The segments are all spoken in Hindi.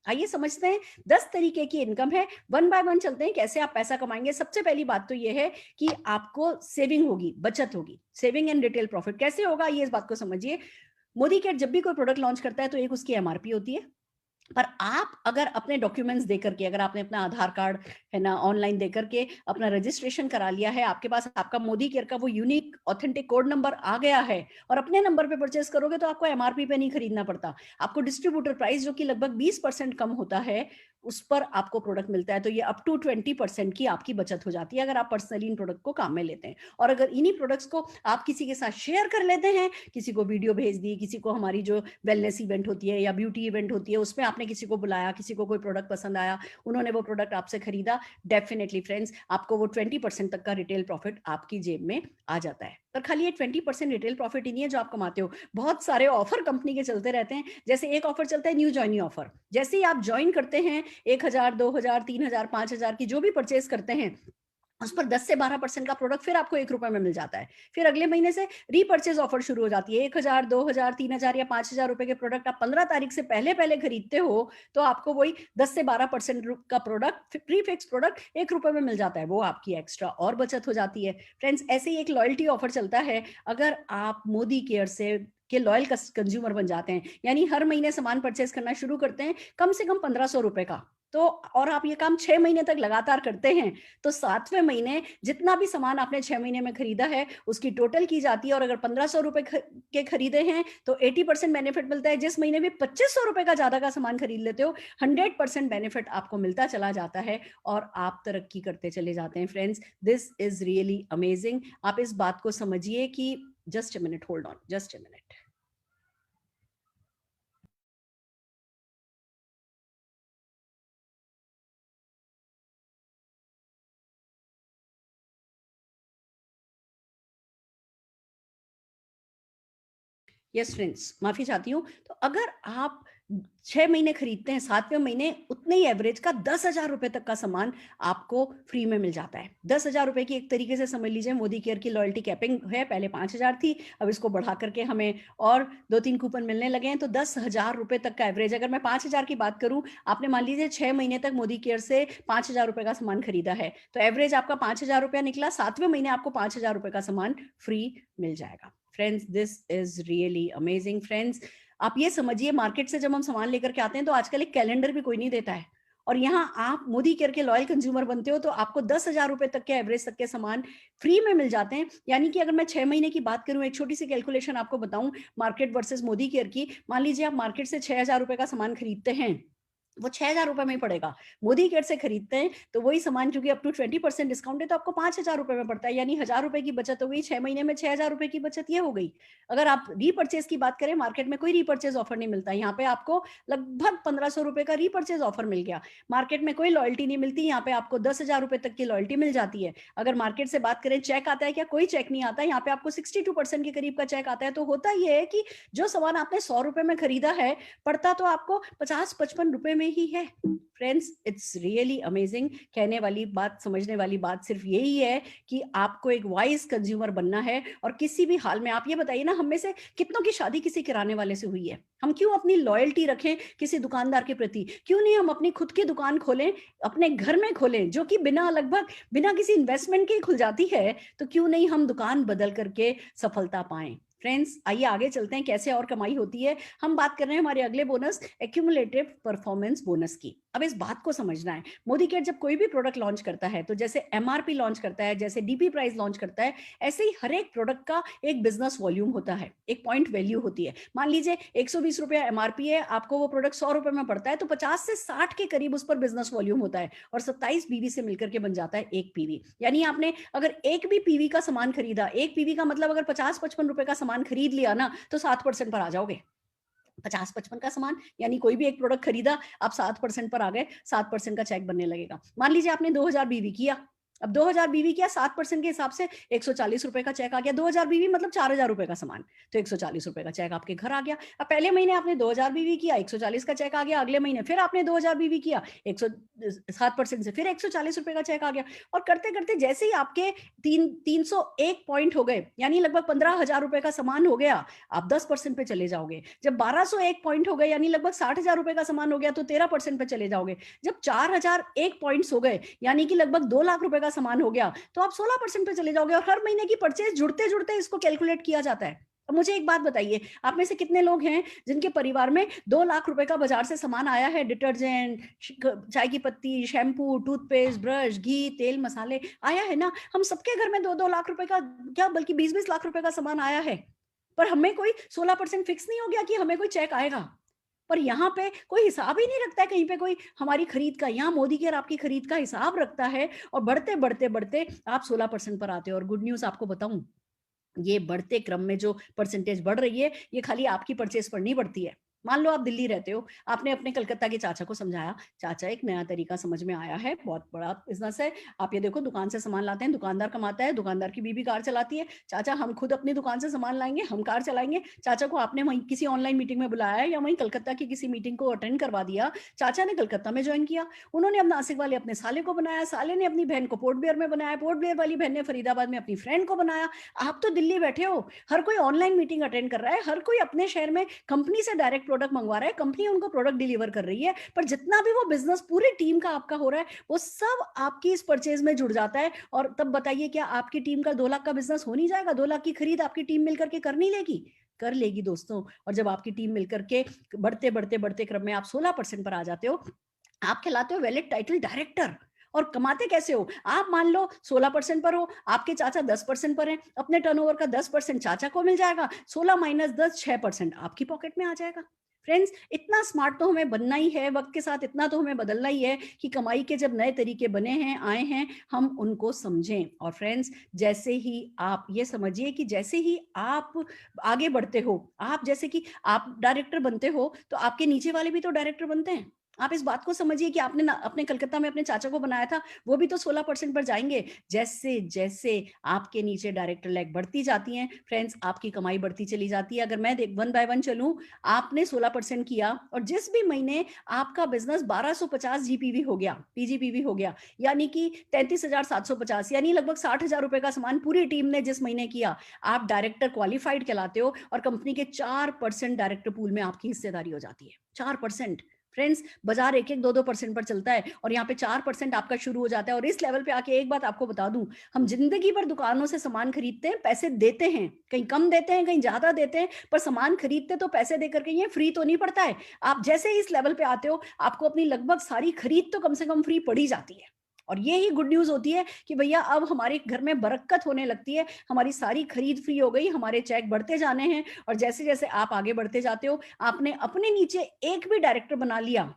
आइए समझते हैं 10 तरीके की इनकम है, वन बाय वन चलते हैं कैसे आप पैसा कमाएंगे। सबसे पहली बात तो ये है कि आपको सेविंग होगी, बचत होगी। सेविंग एंड रिटेल प्रॉफिट कैसे होगा, ये इस बात को समझिए। मोदी केयर जब भी कोई प्रोडक्ट लॉन्च करता है तो एक उसकी एमआरपी होती है, पर आप अगर अपने डॉक्यूमेंट्स देकर के, अगर आपने अपना आधार कार्ड है ना ऑनलाइन देकर के अपना रजिस्ट्रेशन करा लिया है, आपके पास आपका मोदी केयर का वो यूनिक ऑथेंटिक कोड नंबर आ गया है और अपने नंबर पे परचेस करोगे तो आपको एमआरपी पे नहीं खरीदना पड़ता। आपको डिस्ट्रीब्यूटर प्राइस जो कि लगभग 20% कम होता है, उस पर आपको प्रोडक्ट मिलता है। तो ये अप टू 20% की आपकी बचत हो जाती है अगर आप पर्सनली इन प्रोडक्ट को काम में लेते हैं। और अगर इन्हीं प्रोडक्ट्स को आप किसी के साथ शेयर कर लेते हैं, किसी को वीडियो भेज दी, किसी को हमारी जो वेलनेस इवेंट होती है या ब्यूटी इवेंट होती है उसमें आपने किसी को बुलाया, किसी को कोई प्रोडक्ट पसंद आया, उन्होंने वो प्रोडक्ट आपसे खरीदा, डेफिनेटली फ्रेंड्स आपको वो 20% तक का रिटेल प्रॉफिट आपकी जेब में आ जाता है। पर खाली ये 20% रिटेल प्रॉफिट ही नहीं है जो आप कमाते हो, बहुत सारे ऑफर कंपनी के चलते रहते हैं। जैसे एक ऑफर चलता है न्यू ज्वाइनिंग ऑफर, जैसे ही आप ज्वाइन करते हैं 1000, 2000, 3000, 5000 की जो भी परचेज करते हैं, उस पर 10 से 12% का प्रोडक्ट फिर आपको ₹1 में मिल जाता है। फिर अगले महीने से रीपर्चेज ऑफर शुरू हो जाती है। 1000, 2000, 3000 या 5000 रुपए के प्रोडक्ट आप 15 तारीख से पहले खरीदते हो तो आपको वही 10 से 12% का प्रोडक्ट, प्री फिक्स प्रोडक्ट ₹1 में मिल जाता है। वो आपकी एक्स्ट्रा और बचत हो जाती है। फ्रेंड्स, ऐसे ही एक लॉयल्टी ऑफर चलता है। अगर आप मोदी केयर से के लॉयल कंज्यूमर बन जाते हैं, यानी हर महीने सामान परचेज करना शुरू करते हैं कम से कम ₹1500 का, तो और आप ये काम 6 महीने तक लगातार करते हैं, तो 7वें महीने जितना भी सामान आपने 6 महीने में खरीदा है उसकी टोटल की जाती है। और अगर ₹1500 के खरीदे हैं तो 80% बेनिफिट मिलता है। जिस महीने भी ₹2500 का ज्यादा का सामान खरीद लेते हो, 100% बेनिफिट आपको मिलता चला जाता है और आप तरक्की करते चले जाते हैं। Friends, this is really amazing. आप इस बात को समझिए कि just a minute, hold on, just a minute. Yes friends, माफी चाहती हूँ। तो अगर आप 6 महीने खरीदते हैं, 7वें महीने उतने ही एवरेज का ₹10,000 तक का सामान आपको फ्री में मिल जाता है। ₹10,000 की एक तरीके से समझ लीजिए मोदी केयर की लॉयल्टी कैपिंग है। पहले 5,000 थी, अब इसको बढ़ा करके हमें और 2-3 कूपन मिलने लगे हैं, तो ₹10,000 तक का एवरेज। अगर मैं 5,000 की बात करूँ, आपने मान लीजिए 6 महीने तक मोदी केयर से ₹5,000 का सामान खरीदा है, तो एवरेज आपका ₹5,000 निकला। 7वें महीने आपको ₹5,000 का सामान फ्री मिल जाएगा। Friends, this is really amazing. Friends, आप ये समझिए, मार्केट से जब हम सामान लेकर के आते हैं तो आजकल एक कैलेंडर भी कोई नहीं देता है, और यहाँ आप मोदी केयर के लॉयल कंज्यूमर बनते हो तो आपको ₹10,000 तक के एवरेज तक के सामान फ्री में मिल जाते हैं। यानी कि अगर मैं 6 महीने की बात करूं, एक छोटी सी कैलकुलेशन आपको बताऊं मार्केट वर्सेस मोदी केयर की। मान लीजिए आप मार्केट से ₹6,000 का सामान खरीदते हैं, वो ₹6,000 में ही पड़ेगा। मोदी केयर से खरीदते हैं तो वही सामान क्योंकि अप टू 20% डिस्काउंट है तो आपको ₹5,000 में पड़ता है, यानी ₹1,000 की बचत हो गई। 6 महीने में ₹6,000 की बचत ये हो गई। अगर आप रीपर्चेज की बात करें, मार्केट में कोई रीपर्चेज ऑफर नहीं मिलता, यहाँ पे आपको लगभग ₹1,500 का रीपर्चेज ऑफर मिल गया। मार्केट में कोई लॉयल्टी नहीं मिलती, यहाँ पे आपको ₹10,000 तक की लॉयल्टी मिल जाती है। अगर मार्केट से बात करें, चेक आता है क्या? कोई चेक नहीं आता। यहाँ पे आपको 62% के करीब का चेक आता है। तो होता ये है कि जो सामान आपने ₹100 में खरीदा है, पड़ता तो आपको 50-55 रुपए में ही है। Friends, it's really amazing. कहने वाली बात, समझने वाली बात सिर्फ यही है कि आपको एक वाइज कंज्यूमर बनना है, और किसी भी हाल में आप ये बताइए ना, हम में से कितनों की शादी किसी किराने वाले से हुई है? हम क्यों अपनी लॉयल्टी रखें किसी दुकानदार के प्रति? क्यों नहीं हम अपनी खुद की दुकान खोलें, अपने घर में खोलें, जो कि बिना किसी इन्वेस्टमेंट के खुल जाती है? तो क्यों नहीं हम दुकान बदल करके सफलता पाएं? फ्रेंड्स, आइए आगे चलते हैं कैसे और कमाई होती है। हम बात कर रहे हैं हमारे अगले बोनस, एक्यूमुलेटिव परफॉर्मेंस बोनस की। अब इस बात को समझना है, मोदी केयर जब कोई भी प्रोडक्ट लॉन्च करता है, तो जैसे एमआरपी लॉन्च करता है, जैसे डीपी प्राइस लॉन्च करता है, ऐसे ही हर एक प्रोडक्ट का एक बिजनेस वॉल्यूम होता है, एक पॉइंट वैल्यू होती है। मान लीजिए 120 रुपया एमआरपी है, आपको वो प्रोडक्ट ₹100 में पड़ता है, तो 50 से 60 के करीब उस पर बिजनेस वॉल्यूम होता है, और 27 पीवी से मिलकर के बन जाता है एक पीवी। यानी आपने अगर एक भी पीवी का सामान खरीदा, एक पीवी का मतलब अगर 50-55 रुपए का सामान खरीद लिया ना, तो 7% पर आ जाओगे। 50-55 का सामान यानी कोई भी एक प्रोडक्ट खरीदा, आप 7% पर आ गए, 7% का चेक बनने लगेगा। मान लीजिए आपने 2000 बीवी किया, अब 2000 बीवी किया, 7% के हिसाब से 140 रुपए का चेक आ गया। 2000 बीवी मतलब 4000 रुपए का सामान, तो 140 रुपए का चेक आपके घर आ गया। अब पहले महीने आपने 2000 बीवी किया, 140 का चेक आ गया। अगले महीने फिर आपने 2000 बीवी किया, 7% से फिर 140 रुपए का चेक आ गया। और करते करते जैसे ही आपके 301 पॉइंट हो गए, यानी लगभग 15,000 रुपए का सामान हो गया, आप 10% पे चले जाओगे। जब 1201 पॉइंट हो गए, यानी लगभग 60,000 रुपए का सामान हो गया, तो 13% पे चले जाओगे। जब 4001 पॉइंट्स हो गए, यानी कि लगभग 2 लाख रुपए का सामान हो गया, तो आप 16% पे चले जाओगे। और हर महीने की परचेज जुड़ते जुड़ते इसको कैलकुलेट किया जाता है। अब मुझे एक बात बताइए, आप में से कितने लोग हैं जिनके परिवार में 2 लाख रुपए का बाजार से सामान आया है? डिटर्जेंट, चाय की पत्ती, शैम्पू, टूथपेस्ट, ब्रश, घी, तेल, मसाले आया है ना? हम सबके घर में 2-2 लाख रुपए का, क्या बल्कि 20-20 लाख रुपए का सामान आया है। पर हमें कोई 16% फिक्स नहीं हो गया कि हमें कोई चेक आएगा। पर यहाँ पे कोई हिसाब ही नहीं रखता है कहीं पे कोई हमारी खरीद का। यहाँ मोदी केयर आपकी खरीद का हिसाब रखता है, और बढ़ते बढ़ते बढ़ते आप 16% पर आते हो। और गुड न्यूज़ आपको बताऊँ, ये बढ़ते क्रम में जो परसेंटेज बढ़ रही है, ये खाली आपकी परचेज़ पर नहीं बढ़ती है। मान लो आप दिल्ली रहते हो, आपने अपने कलकत्ता के चाचा को समझाया, "चाचा, एक नया तरीका समझ में आया है, बहुत बड़ा बिज़नेस है। आप ये देखो, दुकान से सामान लाते हैं, दुकानदार कमाता है, दुकानदार की बीवी कार चलाती है। चाचा, हम खुद अपनी दुकान से सामान लाएँगे, हम कार चलाएँगे।" चाचा को आपने वहीं किसी ऑनलाइन मीटिंग में बुलाया है, या वहीं कलकत्ता की किसी मीटिंग को अटेंड करवा दिया। चाचा ने कलकत्ता में जॉइन किया, उन्होंने अब नासिक वाले अपने साले को बनाया, साले ने अपनी बहन को पोर्ट ब्लेयर में बनाया, पोर्ट ब्लेयर वाली बहन ने फरीदाबाद में अपनी फ्रेंड को बनाया। आप तो दिल्ली बैठे हो, हर कोई ऑनलाइन मीटिंग अटेंड कर रहा है, हर कोई अपने शहर में कंपनी से डायरेक्ट प्रोडक्ट मंगवा रहा है, कंपनी उनको प्रोडक्ट डिलीवर कर रही है, पर जितना भी वो बिजनेस पूरी टीम का आपका हो रहा है, वो सब आपकी इस परचेज में जुड़ जाता है। और तब बताइए, क्या आपकी टीम का 2 लाख का बिजनेस हो नहीं जाएगा? 2 लाख की खरीद आपकी टीम मिलकर के कर नहीं लेगी? कर लेगी दोस्तों। और जब आपकी टीम मिलकर के बढ़ते बढ़ते बढ़ते क्रम में आप 16% पर आ जाते हो, आप कहलाते हो वैलिड टाइटल डायरेक्टर। और कमाते कैसे हो? आप मान लो 16% पर हो, आपके चाचा 10% पर हैं, अपने टर्नओवर का 10% चाचा को मिल जाएगा, 16 माइनस 10 6% आपकी पॉकेट में आ जाएगा। फ्रेंड्स, इतना स्मार्ट तो हमें बनना ही है, वक़्त के साथ इतना तो हमें बदलना ही है कि कमाई के जब नए तरीके बने हैं, आए हैं, हम उनको समझें। और फ्रेंड्स, जैसे ही आप ये समझिए कि जैसे ही आप आगे बढ़ते हो, आप जैसे कि आप डायरेक्टर बनते हो, तो आपके नीचे वाले भी तो डायरेक्टर बनते हैं। आप इस बात को समझिए कि आपने ना अपने कलकत्ता में अपने चाचा को बनाया था, वो भी तो 16% पर जाएँगे। जैसे-जैसे आपके नीचे डायरेक्टर रैंक बढ़ती जाती हैं, फ्रेंड्स, आपकी कमाई बढ़ती चली जाती है। अगर मैं देख वन बाय वन चलूँ, आपने 16% किया, और जिस भी महीने आपका बिज़नेस 1250 जीपीवी हो गया, पीजीपीवी हो गया, यानी कि 33,750, यानी लगभग 60,000 रुपए का सामान पूरी टीम ने जिस महीने किया, आप डायरेक्टर क्वालिफाइड कहलाते हो, और कंपनी के 4% डायरेक्टर पूल में आपकी हिस्सेदारी हो जाती है। 4%। फ्रेंड्स, बाजार 1-1, 2-2% पर चलता है, और यहाँ पे 4% आपका शुरू हो जाता है। और इस लेवल पे आके एक बात आपको बता दूँ, हम ज़िंदगी भर दुकानों से सामान खरीदते हैं, पैसे देते हैं, कहीं कम देते हैं, कहीं ज़्यादा देते हैं, पर सामान खरीदते तो पैसे देकर के ही हैं, फ्री तो नहीं पड़ता है। आप जैसे ही इस लेवल पे आते हो, आपको अपनी लगभग सारी खरीद तो कम से कम फ्री पड़ ही जाती है। और ये ही गुड न्यूज़ होती है कि भैया अब हमारे घर में बरकत होने लगती है, हमारी सारी खरीद फ्री हो गई, हमारे चेक बढ़ते जाने हैं। और जैसे-जैसे आप आगे बढ़ते जाते हो, आपने अपने नीचे एक भी डायरेक्टर बना लिया,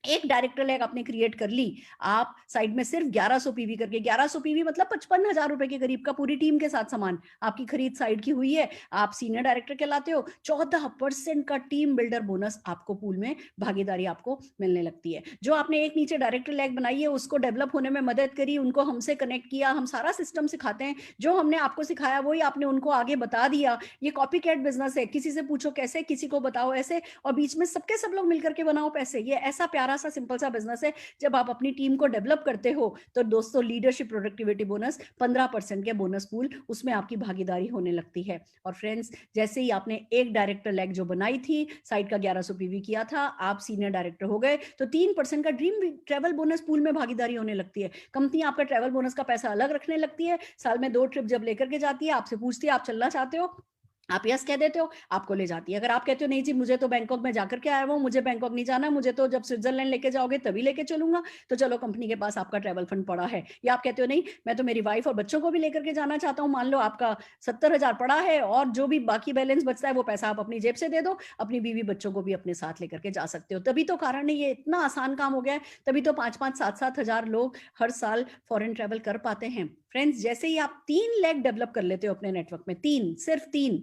एक डायरेक्टर लैग आपने क्रिएट कर ली, आप साइड में सिर्फ 1100 पीवी करके, 1100 पीवी मतलब 55,000 रुपए के करीब का पूरी टीम के साथ सामान, आपकी खरीद साइड की हुई है, आप सीनियर डायरेक्टर कहलाते हो, 14% का टीम बिल्डर बोनस आपको पूल में भागीदारी आपको मिलने लगती है। जो आपने एक नीचे डायरेक्टर लैग बनाई है, उसको डेवलप होने में मदद करी, उनको हमसे कनेक्ट किया, हम सारा सिस्टम सिखाते हैं, जो हमने आपको सिखाया वही आपने उनको आगे बता दिया। ये कॉपी कैट बिजनेस है, किसी से पूछो कैसे, किसी को बताओ ऐसे, और बीच में सबके सब लोग मिलकर के बनाओ पैसे। ये ऐसा प्यारा सा सिंपल सा बिजनेस है। जब आप अपनी टीम को डेवलप करते हो, तो दोस्तों, लीडरशिप प्रोडक्टिविटी बोनस 15% के बोनस पूल, उसमें आपकी भागीदारी होने लगती है। और फ्रेंड्स, जैसे ही आपने एक डायरेक्टर लैग जो बनाई थी, साइड का 1100 पीवी किया था, आप सीनियर डायरेक्टर हो गए, तो 3% का ड्रीम ट्रेवल बोनस पूल में भागीदारी होने लगती है। कंपनी आपका ट्रेवल बोनस का पैसा अलग रखने लगती है, साल में 2 ट्रिप जब लेकर के जाती है, आपसे पूछती है आप चलना चाहते हो, आप यस कह देते हो, आपको ले जाती है। अगर आप कहते हो नहीं जी, मुझे तो बैंकॉक में जाकर के आया हुआ हूँ, मुझे बैंकॉक नहीं जाना, मुझे तो जब स्विट्जरलैंड लेके जाओगे तभी लेके चलूंगा, तो चलो कंपनी के पास आपका ट्रैवल फंड पड़ा है। या आप कहते हो नहीं, मैं तो मेरी वाइफ और बच्चों को भी लेकर के जाना चाहता हूँ, मान लो आपका 70,000 पड़ा है, और जो भी बाकी बैलेंस बचता है वो पैसा आप अपनी जेब से दे दो, अपनी बीवी बच्चों को भी अपने साथ लेकर के जा सकते हो। तभी तो कारण है, ये इतना आसान काम हो गया है, तभी तो 5-5, 7-7 हजार लोग हर साल फॉरेन ट्रैवल कर पाते हैं। फ्रेंड्स, जैसे ही आप 3 लेग डेवलप कर लेते हो अपने नेटवर्क में, 3, सिर्फ 3,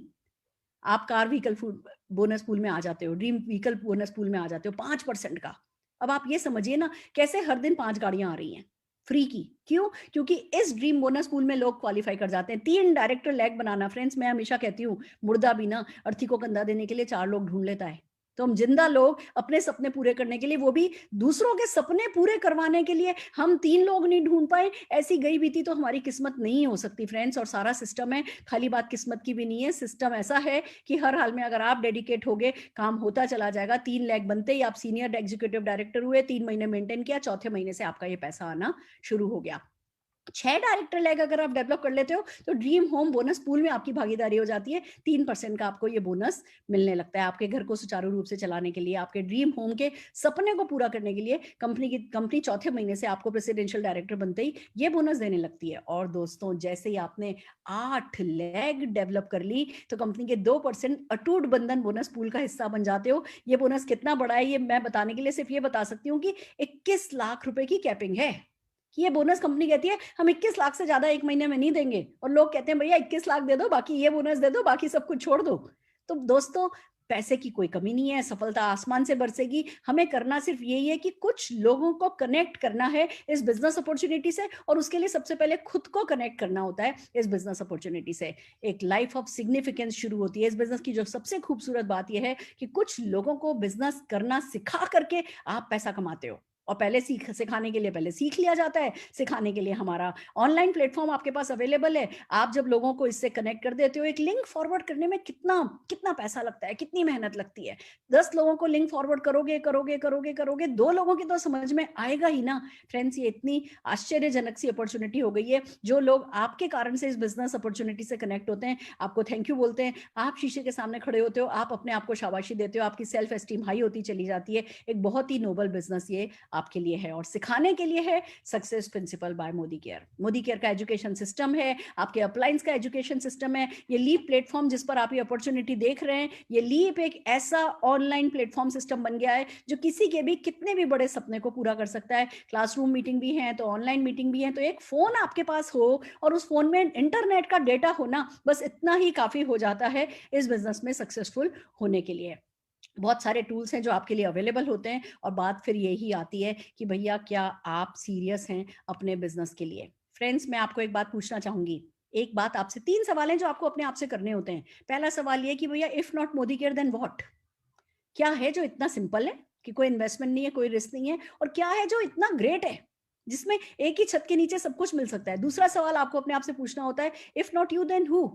आप कार व्हीकल बोनस पूल में आ जाते हो, ड्रीम व्हीकल बोनस पूल में आ जाते हो 5% का। अब आप ये समझिए ना, कैसे हर दिन 5 गाड़ियाँ आ रही हैं। फ्री की। क्यों? क्योंकि इस ड्रीम बोनस पूल में लोग क्वालीफाई कर जाते हैं। 3 डायरेक्टर लेग बनाना फ्रेंड्स, मैं हमेशा कहती हूँ, मुर्दा भी ना अर्थी को कंधा देने के लिए 4 लोग ढूँढ लेता है। तो हम जिंदा लोग अपने सपने पूरे करने के लिए, वो भी दूसरों के सपने पूरे करवाने के लिए हम 3 लोग नहीं ढूँढ पाए, ऐसी गई बीती तो हमारी किस्मत नहीं हो सकती फ्रेंड्स। और सारा सिस्टम है, खाली बात किस्मत की भी नहीं है, सिस्टम ऐसा है कि हर हाल में अगर आप डेडिकेट होगे, काम होता चला जाएगा। 3 लेग बनते ही आप सीनियर एग्जीक्यूटिव डायरेक्टर हुए, 3 महीने मेंटेन किया, चौथे महीने से आपका ये पैसा आना शुरू हो गया। 6 डायरेक्टर लेग अगर आप डेवलप कर लेते हो, तो ड्रीम होम बोनस पूल में आपकी भागीदारी हो जाती है। 3% का आपको ये बोनस मिलने लगता है, आपके घर को सुचारू रूप से चलाने के लिए, आपके ड्रीम होम के सपने को पूरा करने के लिए कंपनी चौथे महीने से आपको प्रेसिडेंशियल डायरेक्टर बनते ही ये बोनस देने लगती है। और दोस्तों, जैसे ही आपने 8 लेग डेवलप कर ली, तो कंपनी के 2% अटूट बंधन बोनस पूल का हिस्सा बन जाते हो। ये बोनस कितना बड़ा है, ये मैं बताने के लिए सिर्फ ये बता सकती हूँ कि 21 लाख रुपए की कैपिंग है। कि ये बोनस कंपनी कहती है हम 21 लाख से ज्यादा एक महीने में नहीं देंगे, और लोग कहते हैं भैया 21 लाख दे दो, बाकी ये बोनस दे दो, बाकी सब कुछ छोड़ दो। तो दोस्तों, पैसे की कोई कमी नहीं है, सफलता आसमान से बरसेगी। हमें करना सिर्फ यही है कि कुछ लोगों को कनेक्ट करना है इस बिजनेस अपॉर्चुनिटी से, और उसके लिए सबसे पहले खुद को कनेक्ट करना होता है इस बिजनेस अपॉर्चुनिटी से। एक लाइफ ऑफ सिग्निफिकेंस शुरू होती है इस बिजनेस की। जो सबसे खूबसूरत बात यह है कि कुछ लोगों को बिजनेस करना सिखा करके आप पैसा कमाते हो, और पहले सिखाने के लिए पहले सीख लिया जाता है। सिखाने के लिए हमारा ऑनलाइन प्लेटफॉर्म आपके पास अवेलेबल है। आप जब लोगों को इससे कनेक्ट कर देते हो, एक लिंक फॉरवर्ड करने में कितना कितना पैसा लगता है, कितनी मेहनत लगती है। 10 लोगों को लिंक फॉरवर्ड करोगे करोगे करोगे करोगे, 2 लोगों की तो समझ में आएगा ही ना फ्रेंड्स। ये इतनी आश्चर्यजनक सी अपॉर्चुनिटी हो गई है। जो लोग आपके कारण से इस बिजनेस अपॉर्चुनिटी से कनेक्ट होते हैं, आपको थैंक यू बोलते हैं। आप शीशे के सामने खड़े होते हो, आप अपने आप को शाबाशी देते हो, आपकी सेल्फ एस्टीम हाई होती चली जाती है। एक बहुत ही नोबल बिजनेस ये आपके लिए है, और सिखाने के लिए है success principal bye Modi care. Modi care का एजुकेशन सिस्टम है, आपके अपलाइंस का एजुकेशन सिस्टम है। ये लीप प्लेटफॉर्म जिस पर आप ये अपॉर्चुनिटी देख रहे हैं, ये लीप एक ऐसा ऑनलाइन प्लेटफॉर्म सिस्टम बन गया है जो किसी के भी कितने भी बड़े सपने को पूरा कर सकता है। क्लासरूम मीटिंग भी है तो ऑनलाइन मीटिंग भी है, तो एक फोन आपके पास हो और उस फोन में इंटरनेट का डेटा होना, बस इतना ही काफी हो जाता है इस बिजनेस में सक्सेसफुल होने के लिए। बहुत सारे टूल्स हैं जो आपके लिए अवेलेबल होते हैं, और बात फिर यही आती है कि भैया क्या आप सीरियस हैं अपने बिजनेस के लिए। फ्रेंड्स, मैं आपको एक बात पूछना चाहूंगी। एक बात आपसे, 3 सवाल हैं जो आपको अपने आप से करने होते हैं। पहला सवाल ये कि भैया if not Modi care then what. क्या है जो इतना सिंपल है कि कोई इन्वेस्टमेंट नहीं है, कोई रिस्क नहीं है, और क्या है जो इतना ग्रेट है जिसमें एक ही छत के नीचे सब कुछ मिल सकता है। दूसरा सवाल आपको अपने आप से पूछना होता है, if not you then who.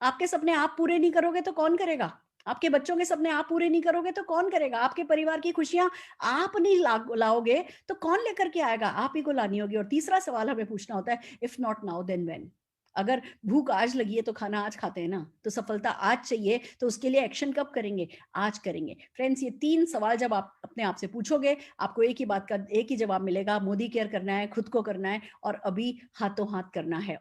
आपके सपने आप पूरे नहीं करोगे तो कौन करेगा? आपके बच्चों के सपने आप पूरे नहीं करोगे तो कौन करेगा? आपके परिवार की खुशियां आप नहीं लाओगे तो कौन लेकर के आएगा? आप ही को लानी होगी। और तीसरा सवाल हमें पूछना होता है, if not now then when. अगर भूख आज लगी है तो खाना आज खाते हैं ना, तो सफलता आज चाहिए तो उसके लिए एक्शन कब करेंगे? आज करेंगे। फ्रेंड्स, ये 3 सवाल जब आप अपने आप से पूछोगे, आपको एक ही बात का एक ही जवाब मिलेगा, मोदी केयर करना है, खुद को करना है, और अभी हाथों हाथ करना है।